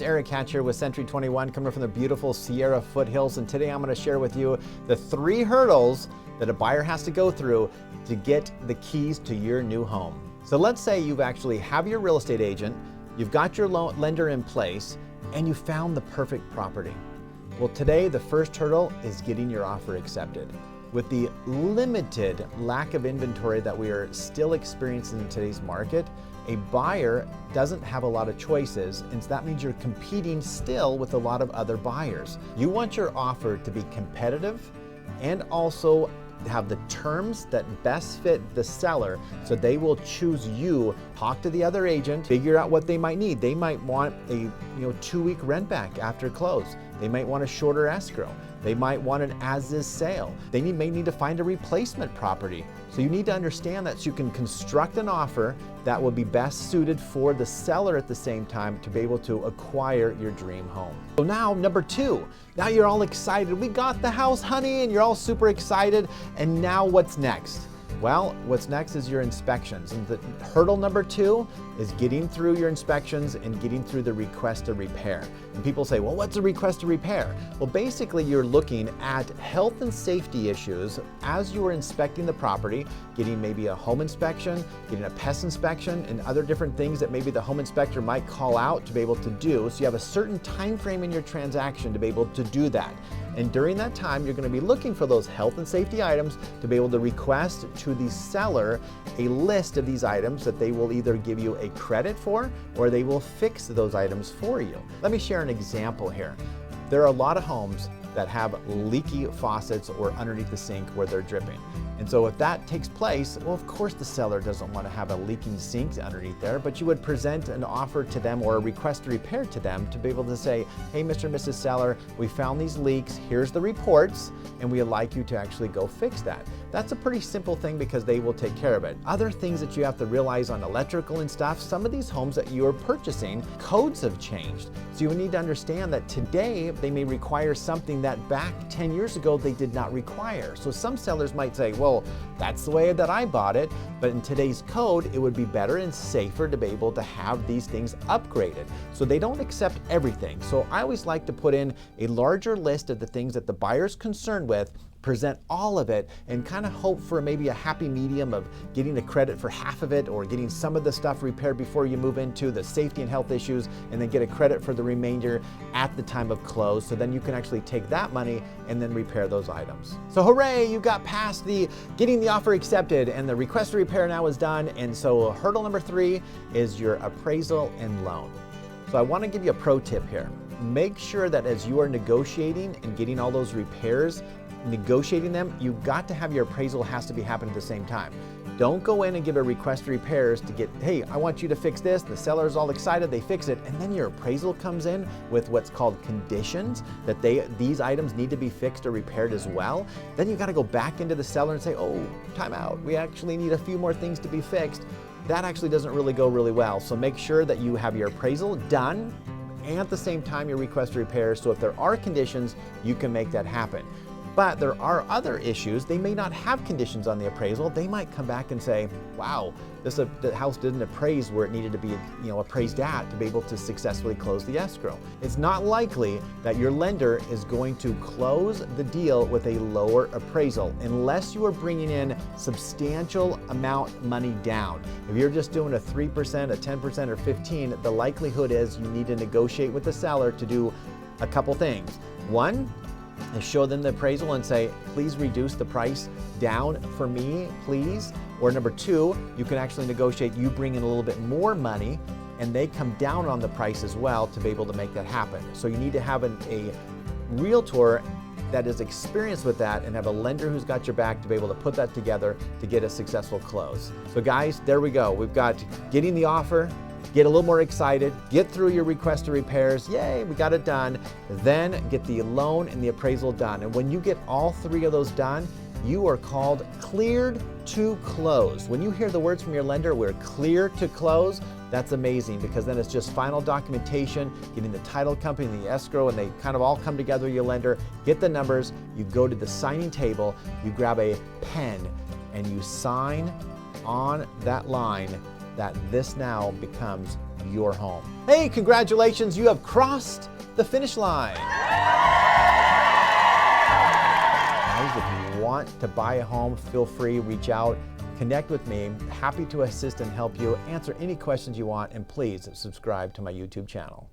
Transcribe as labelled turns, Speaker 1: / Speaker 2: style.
Speaker 1: Eric Hatch here with Century 21, coming from the beautiful Sierra foothills, and today I'm going to share with you the 3 hurdles that a buyer has to go through to get the keys to your new home. So let's say you've actually have your real estate agent, you've got your lender in place, and you found the perfect property. Well, today the first hurdle is getting your offer accepted. With the limited lack of inventory that we are still experiencing in today's market, a buyer doesn't have a lot of choices, and so that means you're competing still with a lot of other buyers. You want your offer to be competitive and also have the terms that best fit the seller, so they will choose you. Talk to the other agent, figure out what they might need. They might want a 2-week rent back after close. They might want a shorter escrow. They might want an as-is sale. They may need to find a replacement property. So you need to understand that so you can construct an offer that will be best suited for the seller at the same time to be able to acquire your dream home. So now, number 2, now you're all excited. We got the house, honey, and you're all super excited. And now what's next? Well, what's next is your inspections. And the hurdle number 2 is getting through your inspections and getting through the request to repair. And people say, well, what's a request to repair? Well, basically you're looking at health and safety issues as you are inspecting the property, getting maybe a home inspection, getting a pest inspection, and other different things that maybe the home inspector might call out to be able to do. So you have a certain time frame in your transaction to be able to do that. And during that time, you're going to be looking for those health and safety items to be able to request to the seller a list of these items that they will either give you a credit for or they will fix those items for you. Let me share an example here. There are a lot of homes that have leaky faucets or underneath the sink where they're dripping. And so if that takes place, well, of course the seller doesn't want to have a leaking sink underneath there, but you would present an offer to them or a request to repair to them to be able to say, hey, Mr. and Mrs. Seller, we found these leaks, here's the reports, and we'd like you to actually go fix that. That's a pretty simple thing because they will take care of it. Other things that you have to realize on electrical and stuff, some of these homes that you are purchasing, codes have changed. So you need to understand that today they may require something that back 10 years ago they did not require. So some sellers might say, well, that's the way that I bought it, but in today's code, it would be better and safer to be able to have these things upgraded. So they don't accept everything. So I always like to put in a larger list of the things that the buyer's concerned with, present all of it, and kind of hope for maybe a happy medium of getting a credit for half of it or getting some of the stuff repaired before you move into the safety and health issues, and then get a credit for the remainder at the time of close. So then you can actually take that money and then repair those items. So hooray, you got past the getting the offer accepted and the request to repair now is done. And so hurdle number 3 is your appraisal and loan. So I want to give you a pro tip here. Make sure that as you are negotiating and getting all those repairs, negotiating them, you've got to have your appraisal has to be happening at the same time. Don't go in and give a request for repairs to get, hey, I want you to fix this. The seller's all excited, they fix it, and then your appraisal comes in with what's called conditions that these items need to be fixed or repaired as well. Then you got to go back into the seller and say, oh, time out. We actually need a few more things to be fixed. That actually doesn't really go really well. So make sure that you have your appraisal done and at the same time your request for repairs. So if there are conditions, you can make that happen. But there are other issues. They may not have conditions on the appraisal. They might come back and say, wow, the house didn't appraise where it needed to be appraised at to be able to successfully close the escrow. It's not likely that your lender is going to close the deal with a lower appraisal unless you are bringing in substantial amount money down. If you're just doing a 3%, a 10%, or 15%, the likelihood is you need to negotiate with the seller to do a couple things. One, and show them the appraisal and say, please reduce the price down for me, please. Or number 2, you can actually negotiate, you bring in a little bit more money and they come down on the price as well to be able to make that happen. So you need to have a realtor that is experienced with that and have a lender who's got your back to be able to put that together to get a successful close. So guys, there we go. We've got getting the offer, get a little more excited, get through your request to repairs, yay, we got it done, then get the loan and the appraisal done. And when you get all 3 of those done, you are called cleared to close. When you hear the words from your lender, we're clear to close, that's amazing because then it's just final documentation, getting the title company and the escrow, and they kind of all come together, your lender, get the numbers, you go to the signing table, you grab a pen, and you sign on that line that this now becomes a your home. Hey, congratulations, you have crossed the finish line. Guys, if you want to buy a home, feel free, reach out, connect with me. Happy to assist and help you, answer any questions you want, and please subscribe to my YouTube channel.